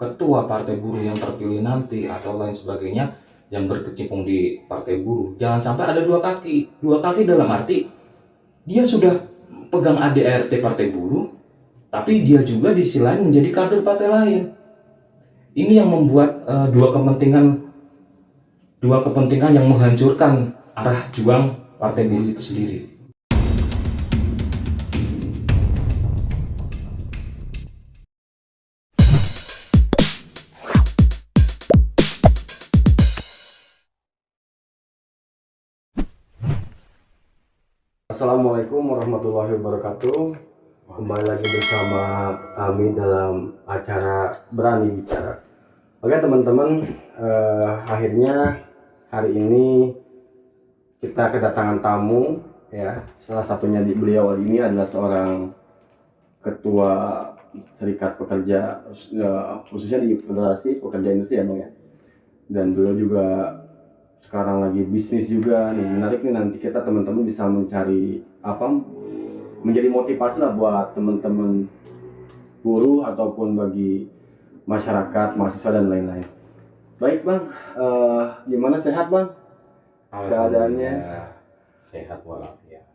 ketua partai buruh yang terpilih nanti atau lain sebagainya yang berkecimpung di partai buruh, jangan sampai ada dua kaki. Dua kaki dalam arti dia sudah pegang ADRT partai buruh, tapi dia juga di sisi lain menjadi kader partai lain. Ini yang membuat dua kepentingan yang menghancurkan arah juang partai buruh itu sendiri. Assalamualaikum warahmatullahi wabarakatuh. Kembali lagi bersama kami dalam acara Berani Bicara. Oke teman-teman, akhirnya hari ini kita kedatangan tamu ya. Salah satunya beliau ini adalah seorang ketua Serikat Pekerja, khususnya di Federasi Pekerja Industri ya Bang ya. Dan beliau juga sekarang lagi bisnis juga nih. Menarik nih, nanti kita teman-teman bisa mencari menjadi motivasi lah buat teman-teman buruh ataupun bagi masyarakat, mahasiswa dan lain-lain. Baik Bang, gimana, sehat Bang keadaannya? Sehat walafiat.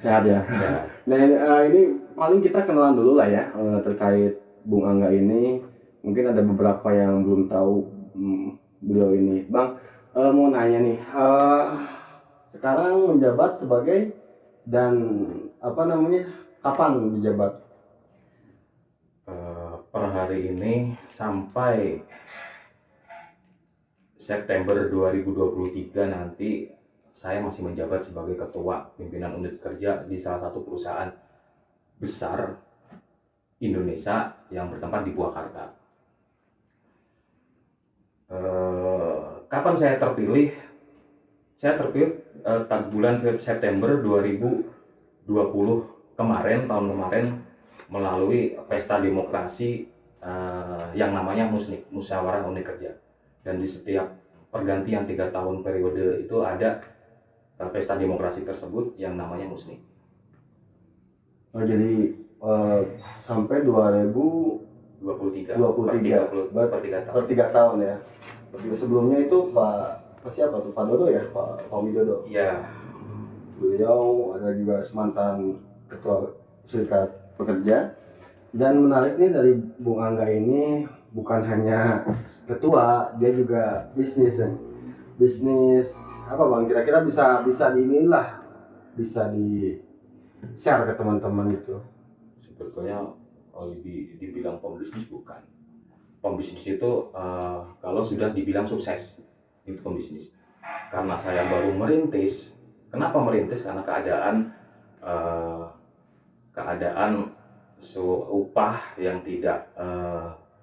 Sehat ya. Sehat. Nah ini paling kita kenalan dulu lah ya terkait Bung Angga ini. Mungkin ada beberapa yang belum tahu beliau ini. Bang, mau nanya nih, sekarang menjabat sebagai dan kapan menjabat? Per hari ini sampai September 2023 nanti saya masih menjabat sebagai ketua pimpinan unit kerja di salah satu perusahaan besar Indonesia yang bertempat di Purwakarta. Kapan saya terpilih? Saya terpilih bulan September 2020 tahun kemarin melalui pesta demokrasi yang namanya MUSNIK, Musyawarah Unit Kerja. Dan di setiap pergantian 3 tahun periode itu ada pesta demokrasi tersebut yang namanya MUSNIK. Oh, jadi sampai 2023 per 3 tahun ya. Sebelumnya itu siapa tuh? Pak Dodo ya? Pak Widodo? Iya. Beliau ada juga mantan ketua Serikat Pekerja. Dan menarik nih, dari Bung Angga ini bukan hanya ketua, dia juga bisnis ya. Bisnis apa Bang? Kira-kira bisa bisa di share ke teman-teman itu. Sebetulnya dibilang pembisnis bukan. Pembisnis itu kalau sudah dibilang sukses itu pembisnis. Karena saya baru merintis. Kenapa merintis? Karena keadaan upah yang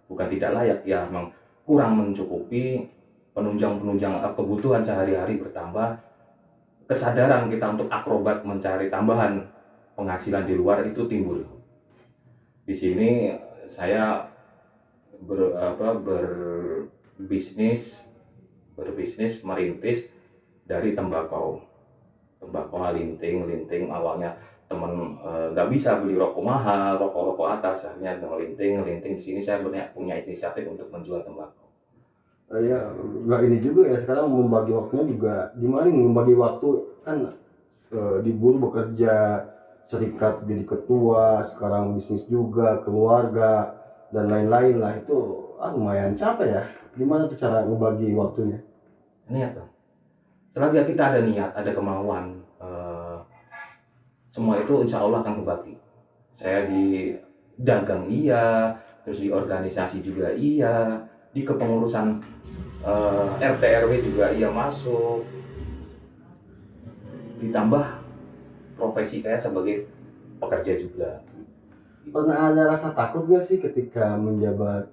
bukan tidak layak ya, memang kurang mencukupi penunjang kebutuhan sehari-hari bertambah. Kesadaran kita untuk akrobat mencari tambahan penghasilan di luar itu timbul. Di sini saya berbisnis merintis dari tembakau linting. Awalnya teman nggak bisa beli rokok mahal, rokok atas, akhirnya linting. Di sini saya punya inisiatif untuk menjual tembakau. Ya, nggak ini juga ya, sekarang membagi waktunya juga gimana nih, membagi waktu kan di buruh bekerja, serikat jadi ketua, sekarang bisnis juga, keluarga dan lain-lain lah, itu lumayan capek ya. Gimana tuh cara ngebagi waktunya? Niat Bang. Selagi kita ada niat, ada kemauan, semua itu insya Allah akan kebagi. Saya di dagang iya, terus di organisasi juga iya, di kepengurusan RT RW juga iya masuk, ditambah profesi saya sebagai pekerja juga. Pernah ada rasa takut gak sih ketika menjabat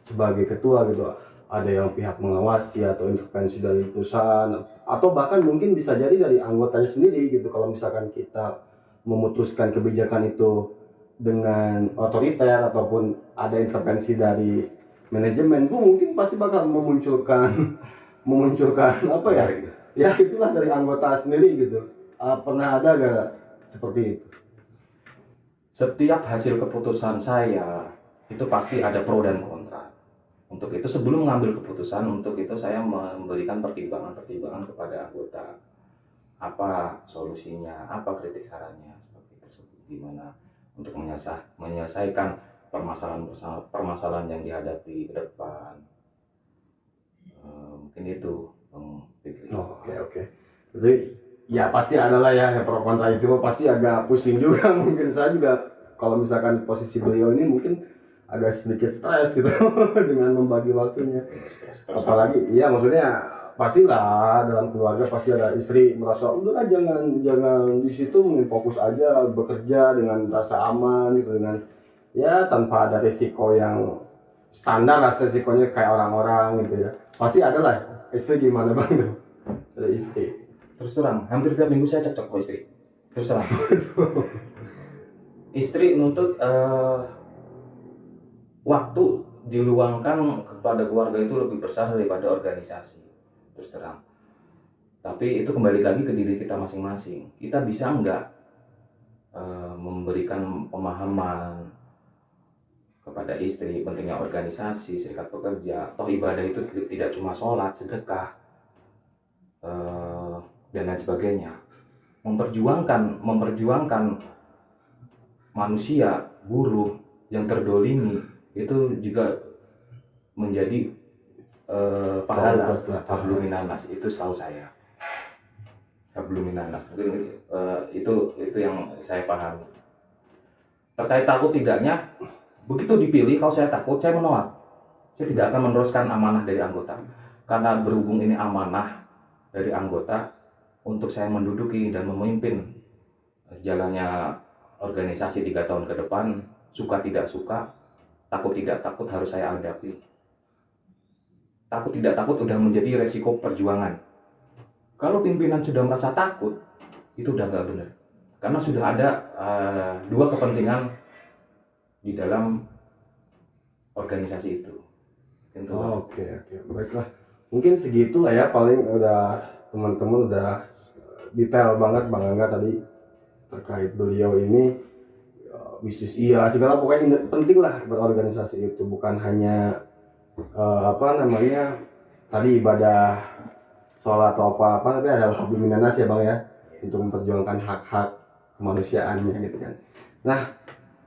sebagai ketua gitu? Ada yang pihak mengawasi atau intervensi dari perusahaan, atau bahkan mungkin bisa jadi dari anggotanya sendiri gitu. Kalau misalkan kita memutuskan kebijakan itu dengan otoriter ataupun ada intervensi dari manajemen, mungkin pasti bakal memunculkan apa ya? Ya itulah dari anggota sendiri gitu. Pernah ada gak seperti itu? Setiap hasil keputusan saya itu pasti ada pro dan kontra. Untuk itu sebelum mengambil keputusan, untuk itu saya memberikan pertimbangan-pertimbangan kepada anggota. Apa solusinya, apa kritik sarannya, seperti tersebut, gimana untuk menyelesaikan permasalahan yang dihadapi ke depan. Mungkin itu Fikri. Oke. Jadi ya pasti ada lah ya pro kontra itu, pasti agak pusing juga. Mungkin saya juga kalau misalkan posisi beliau ini mungkin agak sedikit stres gitu dengan membagi waktunya. Apalagi ya maksudnya pastilah dalam keluarga pasti ada istri merasa udah jangan di situ, mungkin fokus aja bekerja dengan rasa aman gitu, dengan ya tanpa ada risiko yang standar lah, risikonya kayak orang-orang gitu ya. Pasti ada lah. Istri gimana bang tuh? Ada istri. Terus terang, hampir tiap minggu saya cekcok sama istri. Terus terang. Istri nuntut waktu diluangkan kepada keluarga itu lebih besar daripada organisasi. Terus terang. Tapi itu kembali lagi ke diri kita masing-masing. Kita bisa nggak memberikan pemahaman kepada istri pentingnya organisasi, serikat pekerja, toh ibadah itu tidak cuma sholat, sedekah, dan lain sebagainya. Memperjuangkan manusia, buruh yang terdolimi itu juga menjadi pahala hablum minanas, itu setahu saya. Hablum minanas mungkin itu yang saya pahami. Terkait takut tidaknya, begitu dipilih, kalau saya takut, saya menolak. Saya tidak akan meneruskan amanah dari anggota. Karena berhubung ini amanah dari anggota untuk saya menduduki dan memimpin jalannya organisasi 3 tahun ke depan, suka tidak suka, takut tidak takut harus saya hadapi. Takut tidak takut udah menjadi resiko perjuangan. Kalau pimpinan sudah merasa takut, itu udah gak benar. Karena sudah ada 2 kepentingan di dalam organisasi itu. Oke, baiklah. Mungkin segitulah ya, paling udah teman-teman udah detail banget Bang Angga tadi terkait beliau ini bisnis segala, pokoknya penting lah berorganisasi itu, bukan hanya tadi ibadah sholat atau apa tapi ada hablum minanas ya Bang ya, untuk memperjuangkan hak-hak kemanusiaannya gitu kan. Nah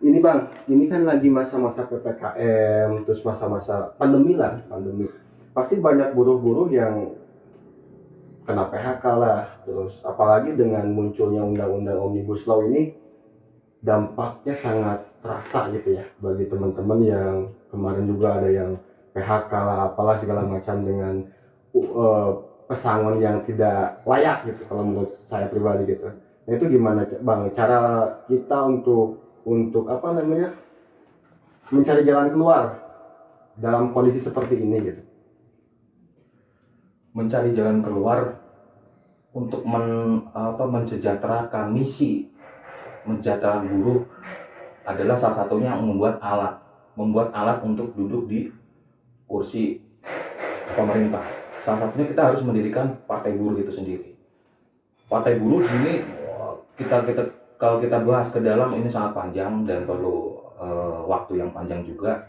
ini Bang, ini kan lagi masa-masa PPKM, terus masa-masa pandemi. Pasti banyak buruh-buruh yang kena PHK lah. Terus apalagi dengan munculnya undang-undang Omnibus Law ini, dampaknya sangat terasa gitu ya bagi teman-teman yang kemarin juga ada yang PHK lah, apalah segala macam dengan pesangon yang tidak layak gitu kalau menurut saya pribadi gitu. Nah itu gimana Bang cara kita untuk mencari jalan keluar dalam kondisi seperti ini gitu? Mencari jalan keluar untuk mensejahterakan misi mensejahterakan buruh adalah salah satunya membuat alat untuk duduk di kursi pemerintah. Salah satunya kita harus mendirikan partai buruh itu sendiri. Partai buruh ini kalau kita bahas ke dalam ini sangat panjang dan perlu waktu yang panjang juga.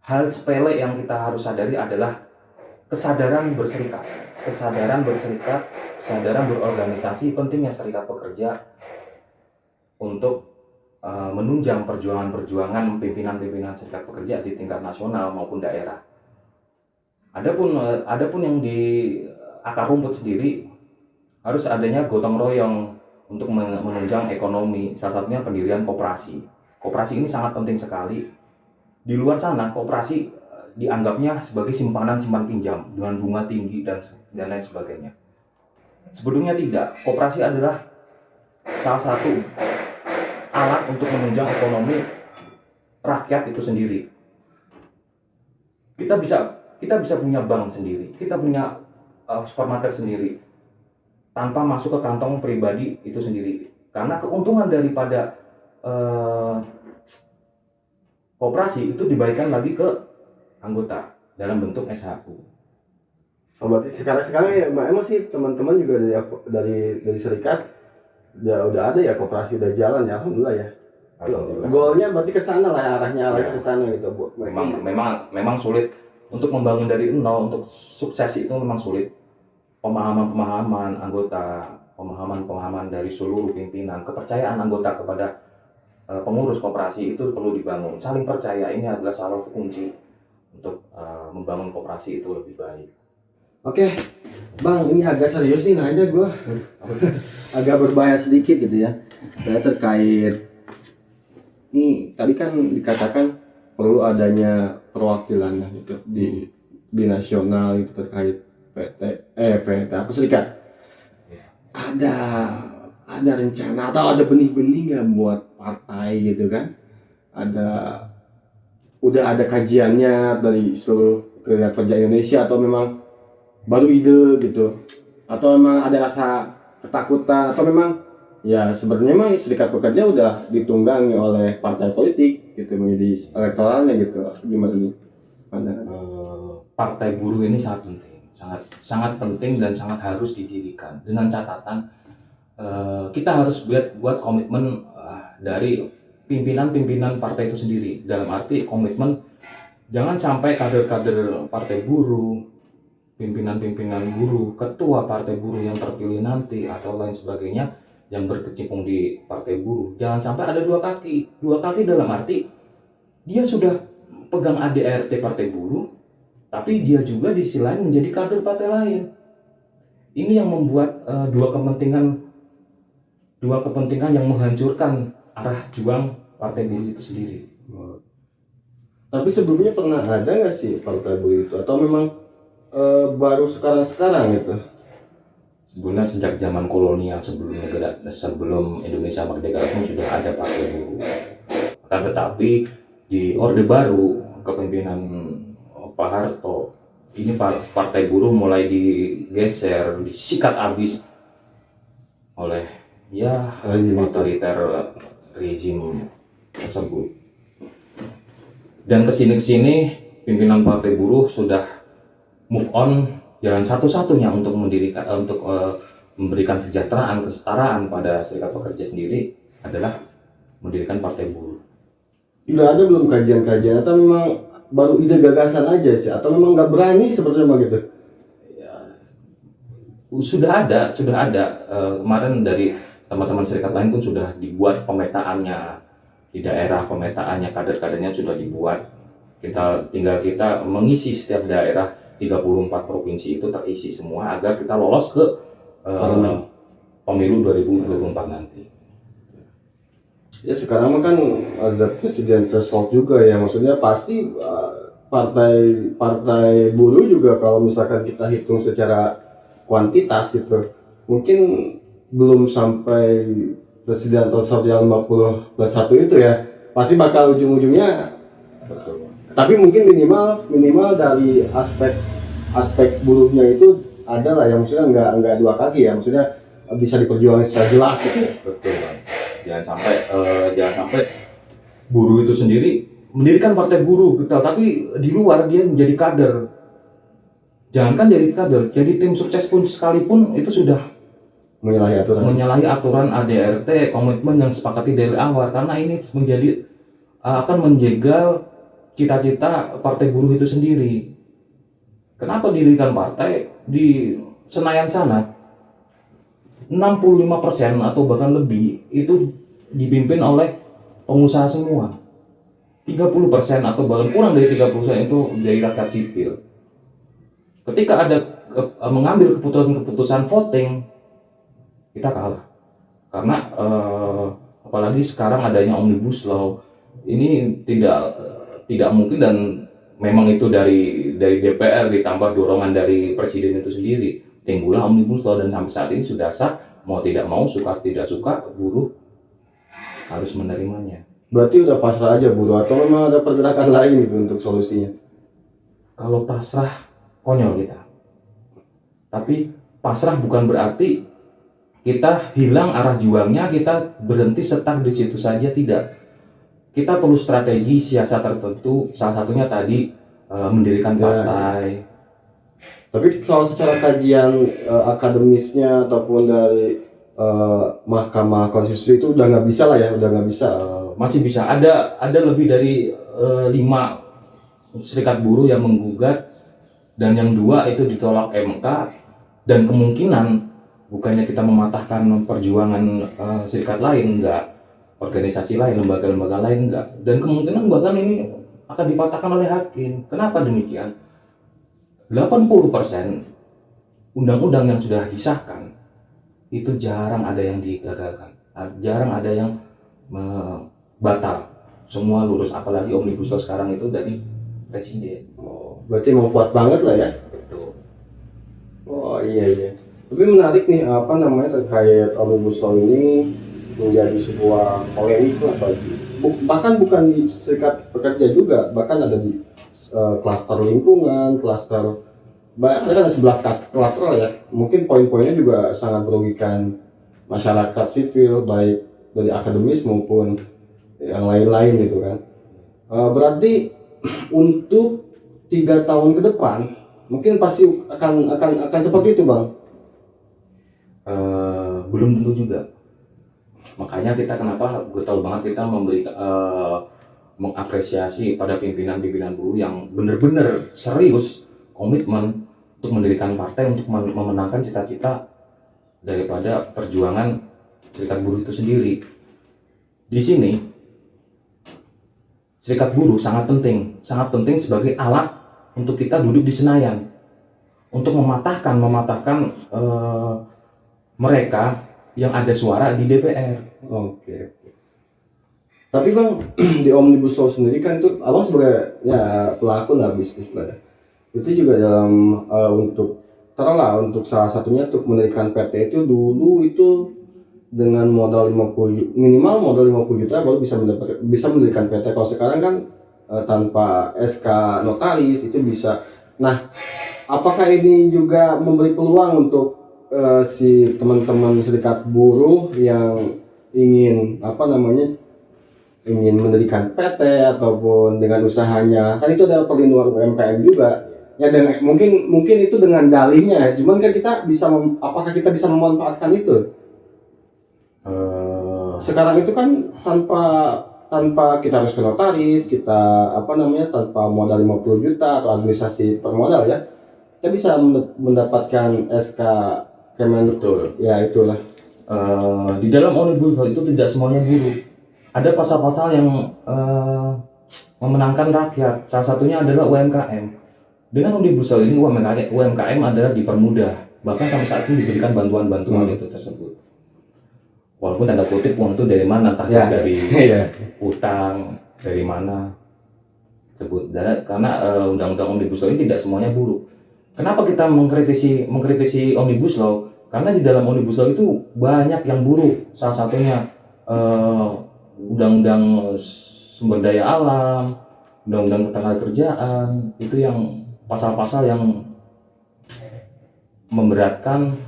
Hal sepele yang kita harus sadari adalah kesadaran berserikat, kesadaran berorganisasi, pentingnya serikat pekerja untuk menunjang perjuangan pimpinan serikat pekerja di tingkat nasional maupun daerah. Adapun yang di akar rumput sendiri harus adanya gotong royong untuk menunjang ekonomi, salah satunya pendirian koperasi. Koperasi ini sangat penting sekali. Di luar sana koperasi dianggapnya sebagai simpan pinjam dengan bunga tinggi dan lain sebagainya. Sebelumnya tidak. Koperasi adalah salah satu alat untuk menunjang ekonomi rakyat itu sendiri. Kita bisa punya bank sendiri, kita punya supermarket sendiri tanpa masuk ke kantong pribadi itu sendiri. Karena keuntungan daripada koperasi itu dibagikan lagi ke anggota dalam bentuk SHU. Oh, berarti sekarang ya emang sih teman-teman juga dari serikat udah ada ya, koperasi udah jalan ya, alhamdulillah ya. Alhamdulillah. Goalnya berarti ke sana lah, arahnya Ya. ke sana gitu, Bu. Memang sulit untuk membangun dari nol. Untuk sukses itu memang sulit. Pemahaman anggota, pemahaman dari seluruh pimpinan, kepercayaan anggota kepada pengurus koperasi itu perlu dibangun. Saling percaya ini adalah salah satu kunci untuk membangun koperasi itu lebih baik. Oke, Bang, ini agak serius nih nanya gue. Agak berbahaya sedikit gitu ya. Saya terkait ini tadi kan dikatakan perlu adanya perwakilan lah gitu di nasional itu terkait PT apa serikat. Ada rencana atau ada benih-benih nggak buat partai gitu kan? Udah ada kajiannya dari seluruh kerja Indonesia atau memang baru ide gitu? Atau memang ada rasa ketakutan atau memang ya sebenarnya mah serikat pekerja udah ditunggangi oleh partai politik gitu menjadi elektoralnya gitu, gimana nih pandangan? Partai buruh ini sangat penting, sangat penting dan sangat harus didirikan dengan catatan kita harus buat komitmen dari pimpinan partai itu sendiri, dalam arti komitmen jangan sampai kader-kader partai buruh, pimpinan buruh, ketua partai buruh yang terpilih nanti atau lain sebagainya yang berkecimpung di partai buruh, jangan sampai ada dua kaki dalam arti dia sudah pegang ADRT partai buruh, tapi dia juga di sisi lain menjadi kader partai lain. Ini yang membuat dua kepentingan yang menghancurkan arah juang partai buruh itu sendiri. Tapi sebelumnya pernah ada nggak sih partai buruh itu atau memang baru sekarang gitu? Sebenarnya sejak zaman kolonial sebelum Indonesia merdeka pun sudah ada partai buruh. Akan tetapi di Orde Baru kepemimpinan Pak Harto ini partai buruh mulai digeser, disikat habis oleh otoriter rezim tersebut. Dan kesini pimpinan partai buruh sudah move on. Jalan satu-satunya untuk memberikan kesejahteraan, kesetaraan pada serikat pekerja sendiri adalah mendirikan partai buruh. Udah ada belum kajian-kajian atau memang baru ide gagasan aja sih atau memang nggak berani seperti apa gitu? Sudah ada. Kemarin dari teman-teman serikat lain pun sudah dibuat pemetaannya di daerah, kader-kadernya sudah dibuat. Tinggal kita mengisi setiap daerah 34 provinsi itu terisi semua agar kita lolos ke pemilu 2024 nanti. Ya sekarang kan ada presiden threshold juga ya, maksudnya pasti partai buruh juga kalau misalkan kita hitung secara kuantitas gitu mungkin belum sampai presiden threshold yang 50+1 itu ya, pasti bakal ujung-ujungnya. Betul. Tapi mungkin minimal dari aspek buruhnya itu ada lah ya, maksudnya nggak dua kaki ya, maksudnya bisa diperjuangkan secara jelas gitu. Betul, Bang. Jangan sampai buruh itu sendiri mendirikan partai buruh gitu, tapi di luar dia menjadi kader. Jangankan jadi kader, jadi tim sukses pun sekalipun itu sudah menyalahi aturan ADRT, komitmen yang sepakati dari awal, karena ini akan menjegal cita-cita partai buruh itu sendiri. Kenapa didirikan partai di Senayan sana? 65% atau bahkan lebih itu dipimpin oleh pengusaha semua. 30% atau bahkan kurang dari 30% itu dari rakyat sipil. Ketika ada mengambil keputusan voting, kita kalah. Karena apalagi sekarang adanya Omnibus Law, ini tidak mungkin, dan memang itu dari DPR ditambah dorongan dari presiden itu sendiri, timbullah Omnibus Law, dan sampai saat ini sudah sah, mau tidak mau, suka tidak suka, buruh harus menerimanya. Berarti udah pasrah aja buruh atau memang ada pergerakan lain gitu untuk solusinya? Kalau pasrah konyol kita. Tapi pasrah bukan berarti kita hilang arah juangnya, kita berhenti stuck di situ saja, tidak. Kita perlu strategi siasat tertentu, salah satunya tadi mendirikan partai. Tapi kalau secara kajian akademisnya ataupun dari Mahkamah Konstitusi itu udah nggak bisa lah ya, udah nggak bisa. masih bisa ada lebih dari 5 serikat buruh yang menggugat, dan yang 2 itu ditolak MK, dan kemungkinan bukannya kita mematahkan perjuangan serikat lain, enggak, organisasi lain, lembaga-lembaga lain, enggak, dan kemungkinan bahkan ini akan dipatahkan oleh hakim. Kenapa demikian? 80% undang-undang yang sudah disahkan itu jarang ada yang digagalkan, jarang ada yang batal, semua lurus, apalagi omnibus law sekarang itu dari presiden. Oh, berarti mau kuat banget lah ya. Betul. Oh iya. Tapi menarik nih apa namanya terkait omnibus law ini menjadi sebuah polemik lah bahkan bukan di serikat pekerja juga, bahkan ada di klaster lingkungan, klaster bahkan ada 11 klaster ya. Mungkin poin-poinnya juga sangat merugikan masyarakat sipil baik dari akademis maupun yang lain-lain gitu kan. Berarti untuk 3 tahun ke depan mungkin pasti akan seperti itu, Bang. Belum tentu juga. Makanya kita kenapa getol banget kita mengapresiasi pada pimpinan-pimpinan buruh yang benar-benar serius komitmen untuk mendirikan partai untuk memenangkan cita-cita daripada perjuangan serikat buruh itu sendiri. Di sini serikat buruh sangat penting sebagai alat untuk kita duduk di Senayan untuk mematahkan mereka yang ada suara di DPR. Oke. Tapi Bang, di Omnibus Law sendiri kan itu Abang sebagai ya pelaku lah bisnis lah ya. Itu juga dalam untuk salah satunya untuk mendirikan PT itu dulu itu dengan modal 50 minimal modal 50 juta baru bisa mendirikan PT. Kalau sekarang kan tanpa SK notaris itu bisa. Nah, apakah ini juga memberi peluang untuk si teman-teman serikat buruh yang ingin ingin mendirikan PT ataupun dengan usahanya, kan itu ada perlindungan UMKM juga ya, dengan mungkin itu dengan dalihnya, cuman kan kita bisa apakah kita bisa memanfaatkan itu? Sekarang itu kan tanpa kita harus ke notaris, kita tanpa modal 50 juta atau administrasi per modal ya, kita bisa mendapatkan SK Kemenlu. Betul. Ya itulah. Di dalam omnibus law itu tidak semuanya buruh. Ada pasal-pasal yang memenangkan rakyat. Salah satunya adalah UMKM. Dengan omnibus law ini UMKM adalah dipermudah. Bahkan sampai saat ini diberikan bantuan-bantuan itu tersebut. Walaupun tanda kutip uang itu dari mana, entah dari utang, dari mana sebut. Karena undang-undang omnibus law ini tidak semuanya buruh. Kenapa kita mengkritisi omnibus law? Karena di dalam omnibus law itu banyak yang buruk. Salah satunya undang-undang sumber daya alam, undang-undang ketenagakerjaan, itu yang pasal-pasal yang memberatkan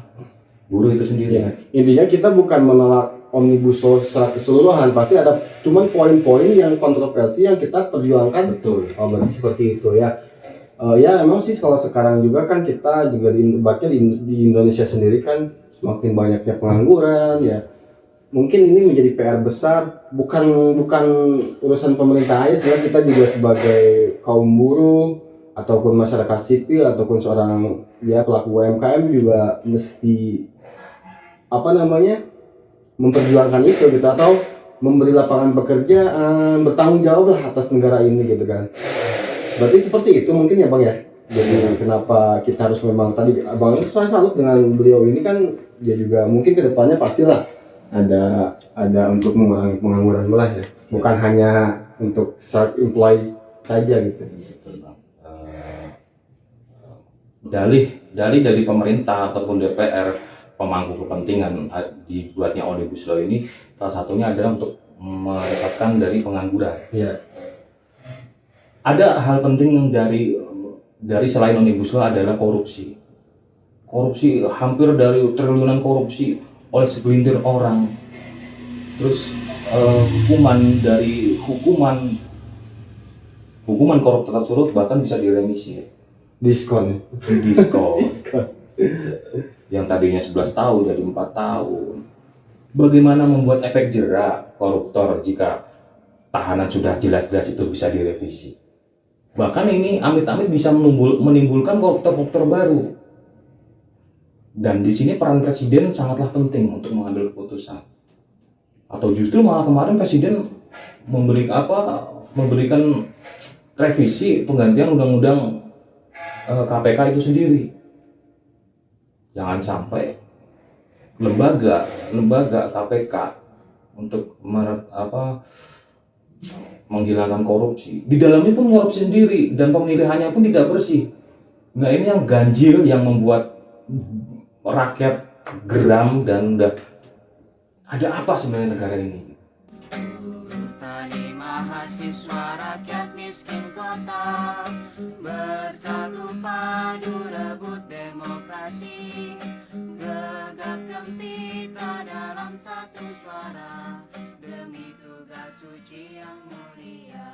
buruh itu sendiri. Ya, intinya kita bukan menolak omnibus law secara keseluruhan, pasti ada cuman poin-poin yang kontroversi yang kita perjuangkan. Betul. Oh, berarti seperti itu ya. Ya emang sih kalau sekarang juga kan kita juga di Indonesia sendiri kan semakin banyaknya pengangguran ya. Mungkin ini menjadi PR besar, bukan urusan pemerintah aja, sebenarnya kita juga sebagai kaum buruh ataupun masyarakat sipil ataupun seorang ya pelaku UMKM juga mesti memperjuangkan itu gitu, atau memberi lapangan pekerjaan, bertanggung jawab lah atas negara ini gitu kan. Berarti seperti itu mungkin ya Bang ya. Jadi kenapa kita harus memang tadi Abang saya salut dengan beliau ini kan, dia juga mungkin kedepannya pastilah ada untuk mengurangi pengangguran lah ya. Bukan hanya untuk self employed saja gitu. Dalih dari pemerintah ataupun DPR pemangku kepentingan dibuatnya omnibus law ini salah satunya adalah untuk melepaskan dari pengangguran. Iya. Ada hal penting dari selain omnibus law adalah korupsi. Korupsi hampir dari triliunan korupsi oleh segelintir orang. Terus hukuman koruptor tersebut bahkan bisa diremisi. Diskon. Yang tadinya 11 tahun jadi 4 tahun. Bagaimana membuat efek jerak koruptor jika tahanan sudah jelas-jelas itu bisa direvisi. Bahkan ini amit-amit bisa menimbulkan koruptor-koruptor baru. Dan di sini peran presiden sangatlah penting untuk mengambil keputusan. Atau justru malah kemarin presiden memberikan revisi penggantian undang-undang KPK itu sendiri. Jangan sampai lembaga KPK untuk menghilangkan korupsi. Di dalamnya pun korupsi sendiri dan pemilihannya pun tidak bersih. Nah, ini yang ganjil yang membuat rakyat geram dan udah ada apa sebenarnya negara ini? Tani mahasiswa rakyat miskin kota bersatu padu rebut demokrasi, gegap gempita dalam satu suara demi tugas suci yang mulia.